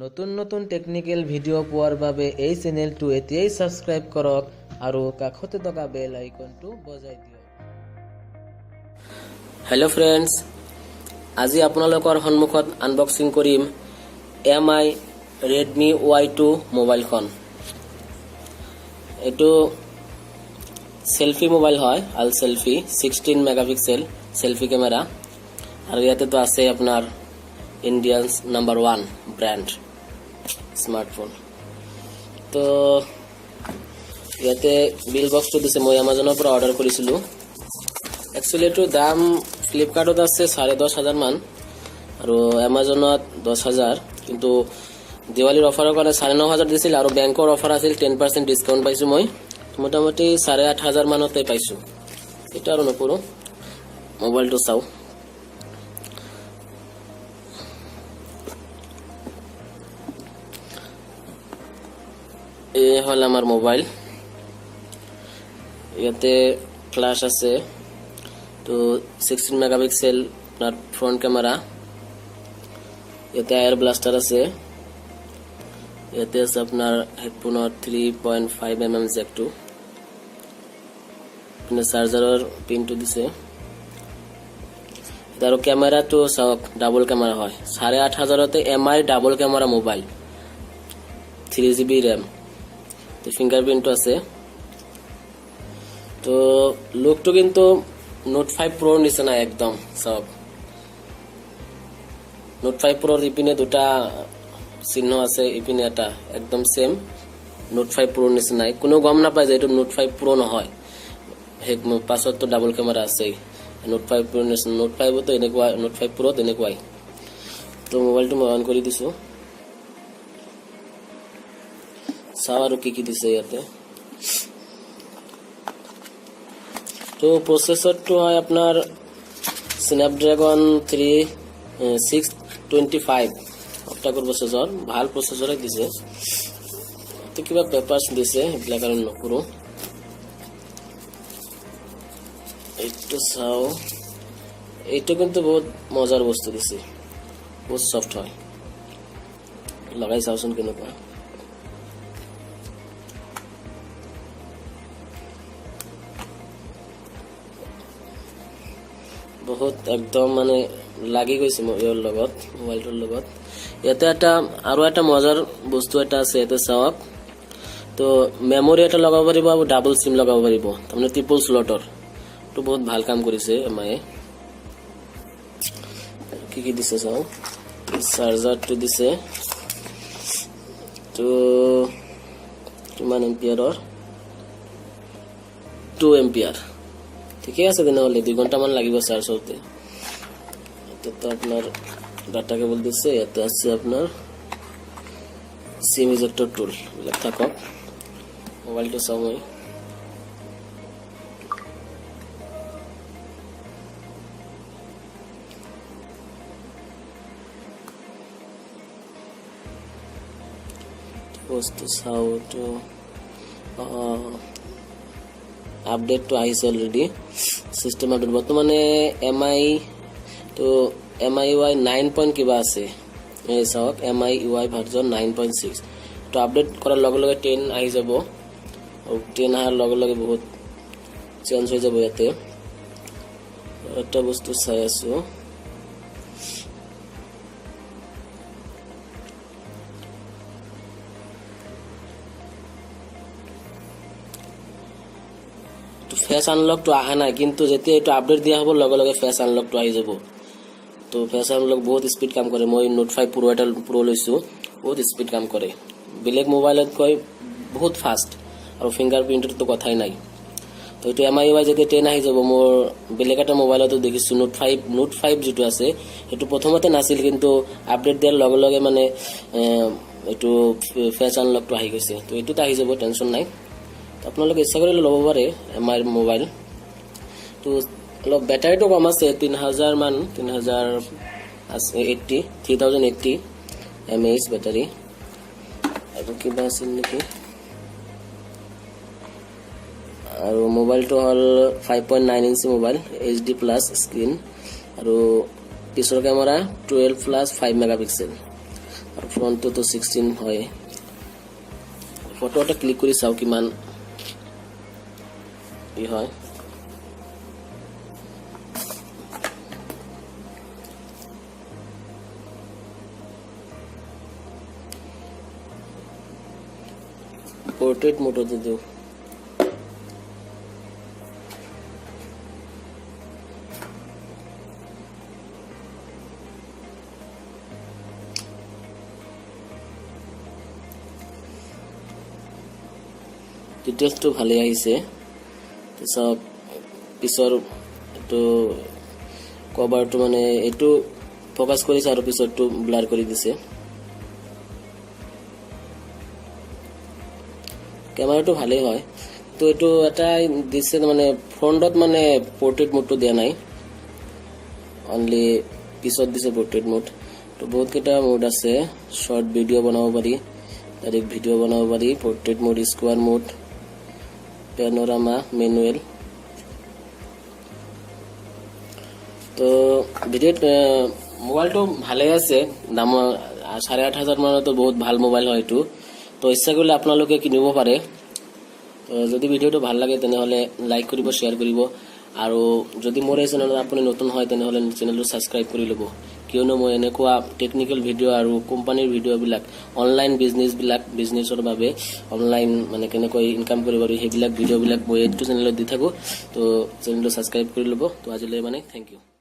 নতুন নতুন technical video পোৱাৰ বাবে এই চেনেলটো এতিয়াই সাবস্ক্ৰাইব কৰক আৰু কাষতে থকা বেল আইকনটো বজাই দিয়ক। हेलो फ्रेंड्स, আজি আপোনালোকৰ সন্মুখত আনবক্সিং কৰিম MI Redmi Y2 মোবাইলখন। এটো সেলফি মোবাইল হয়, আল সেলফি 16 মেগাপিক্সেল সেলফি ক্যামেরা। আর ইয়াতে তো আছে আপনার ইন্ডিয়ানস নাম্বার 1 ব্র্যান্ড স্মার্টফোন। তো ইয়াতে বিল বক্সটো দিছে, মই আমাজনৰ পৰা অৰ্ডাৰ কৰিছিলো। একচুয়ালি এটো দাম ফ্লিপকাৰ্টত আছে 10,500 মান আৰু আমাজনত 10,000, কিন্তু দিৱালীৰ অফাৰৰ কাৰণে 9,500 দিছিল আৰু বেংকৰ অফাৰ আছিল 10% ডিসকাউন্ট পাইছো। মই মোটামুটি 8,500 মানতে পাইছো। এটা আৰু নকৰো, মোবাইলটো চাও। এই হল আমার মোবাইল। ইয়াতে ফ্ল্যাশ আছে, তো 16 মেগাপিক্সেল আপনার ফ্রন্ট ক্যামেরা। ইয়াতে এয়ার ব্লাস্টার আছে। ইয়াতে আছে আপনার হেডফোনের 3.5 mm জ্যাক 2। আপনার চার্জারের পিনটো দিছে। আর ক্যামেরা তো সব ডাবল ক্যামেরা হয়। 8,500 MI double camera mobile, 3GB RAM। তো ফিঙ্গারপ্রিন্ট আছে। তো লুকটো কিন্তু নোট 5 প্রো নিচে না, একদম সব নোট 5 প্রোর ইপিনে দুটা চিহ্ন আছে, ইপিনে এটা একদম সেম নোট 5 প্রো নিচে নাই। কোনো গম না পায় যে এটা নোট 5 প্রো নহয়। পাছত তো ডাবল ক্যামেরা আছে। নোট 5 প্রো নিচে, নোট 5 তো এনেকুৱা, নোট 5 প্ৰো তেনেকুৱাই। তো মোবাইলটো মই অন কৰি দিছো, চাও আৰু কি দিছে ইয়াতে। তো প্রসেসরটো হয় আপনার স্ন্যাপড্রাগন 625 অক্টাকোর প্রসেসর, ভাল প্রসেসরে দিছে। তো কিবা পেপারস দিছে, এগুলা কারণ নকৰো। এইটো চাও, এইটো কিন্তু বহুত মজাৰ বস্তু দিছে, বহুত সফট হয়। লগাই চাওচোন কেনেকুৱা। বহুত একদম মানে লাগি গৈছে ইয়াৰ লগত, মোবাইলটোৰ লগত। ইয়াতে আৰু এটা মজাৰ বস্তু এটা আছে, ইয়াতে চাওক। তো মেমৰি এটা লগাব পাৰিব আৰু ডাবল সিম লগাব পাৰিব, তাৰমানে ট্ৰিপল স্লটৰ। তো বহুত ভাল কাম কৰিছে এমআই। কি দিছে চাওক। চাৰ্জাৰটো দিছে, তো কিমান এম্পিয়াৰৰ, 2 এম্পিয়াৰ। ঠিকই আছে, তেনেহলে 2 ঘন্টামান লাগিব চার্জ হতে। তো আপনার ডাটা কেবল দিচ্ছে। এতে আছে আপনার সিম ইজেক্টর টুল, থাকক। মোবাইলটা সময় বস্তু চাও। তো আপডেট তো আহিছে অলরেডি সিস্টেম আপডেট। বর্তমানে MI তো MIUI 9 পয়েন্ট কিবা আছে, এই চাওক MIUI ভার্জন 9.6। তো আপডেট করার লগে লগে 10 আহি যাব, আৰু 10 আহাৰ লগে লগে বহুত চেঞ্জ হৈ যাব। ইয়াতে একটা বস্তু চাই আছো, ফেস আনলকটো আহা নাই, কিন্তু যেতিয়া এইটো আপডেট দিয়া হ'ব লগে লগে ফেস আনলকটো আহি যাব। তো ফেস আনলক বহুত স্পিড কাম কৰে। মই নোট 5 প্ৰো এটা প্ৰো লৈছো, বহুত স্পিড কাম কৰে, বেলেগ মোবাইলতকৈ বহুত ফাস্ট। আৰু ফিঙ্গারপ্রিন্টের তো কথাই নাই। তো এইটো MIUI যেতিয়া 10 আহি যাব, মোৰ বেলেগ এটা মোবাইলতো দেখিছো নোট 5 যেটো আছে সেইটো প্ৰথমতে নাছিল, কিন্তু আপডেট দিয়াৰ লগে লগে মানে এইটো ফেস আনলকটো আহি গৈছে। তো এইটোত আহি যাব, টেনশন নাই। আপোনালোকে ইচ্ছা কৰিলে ল'ব পাৰে এমআই মোবাইল। তো অলপ বেটাৰীটো কম আছে, 3,000 মান, 3080 mAh বেটাৰী। আৰু কিবা আছিল নেকি। আৰু মোবাইলটো হল 5.9 inch mobile, HD plus screen. আৰু পিছৰ কেমেৰা 12+5 মেগাপিক্সেল। ফ্ৰণ্টটো 16 হয় ফটো এটা ক্লিক কৰি চাও কিমান ই হয় পোৰ্ট্ৰেট মোডতে দিও ডিটেইলসটো ভালে আহিছে তো সব পিছৰ তো কভাৰটো মানে এটো ফোকাস কৰিছে আৰু পিছৰটো ব্লাৰ কৰি দিছে ক্যামেৰাটো ভালে হয় তো এটো এটা দিছে মানে ফ্ৰন্টত মানে পোৰ্ট্ৰেট মোডটো দিয়া নাই অনলি পিছত দিছে পোৰ্ট্ৰেট মোড তো বহুত কেটা মোড আছে শৰ্ট ভিডিও বনাব পাৰি ডাইৰেক্ট ভিডিও বনাব পাৰি portrait mode square mode panorama manual তো ভিডিওত মোবাইলটো ভালে আছে দাম 8,500 মানতো বহুত ভাল মোবাইল হয় এটো তো ইচ্ছা কৰিলে আপোনালোকে কিনিব পাৰে তো যদি ভিডিওটো ভাল লাগে তেনেহলে লাইক কৰিব শেয়াৰ কৰিব আৰু যদি মোৰ এই চেনেলত আপুনি নতুন হয় তেনেহলে চেনেলটো সাবস্ক্ৰাইব কৰি ল'ব কিয়নো মই এনেকুৱা টেকনিক্যাল ভিডিও আৰু কোম্পানীৰ ভিডিও বিলাক অনলাইন বিজনেছৰ বাবে অনলাইন মানে কেনেকৈ ইনকাম কৰিব পাৰি সেইবিলাক ভিডিও বিলাক মই এইটো চেনেলত দি থাকো তো চেনেলটো সাবস্ক্ৰাইব কৰি ল'ব তো আজিলৈ মানে থ্যাংক ইউ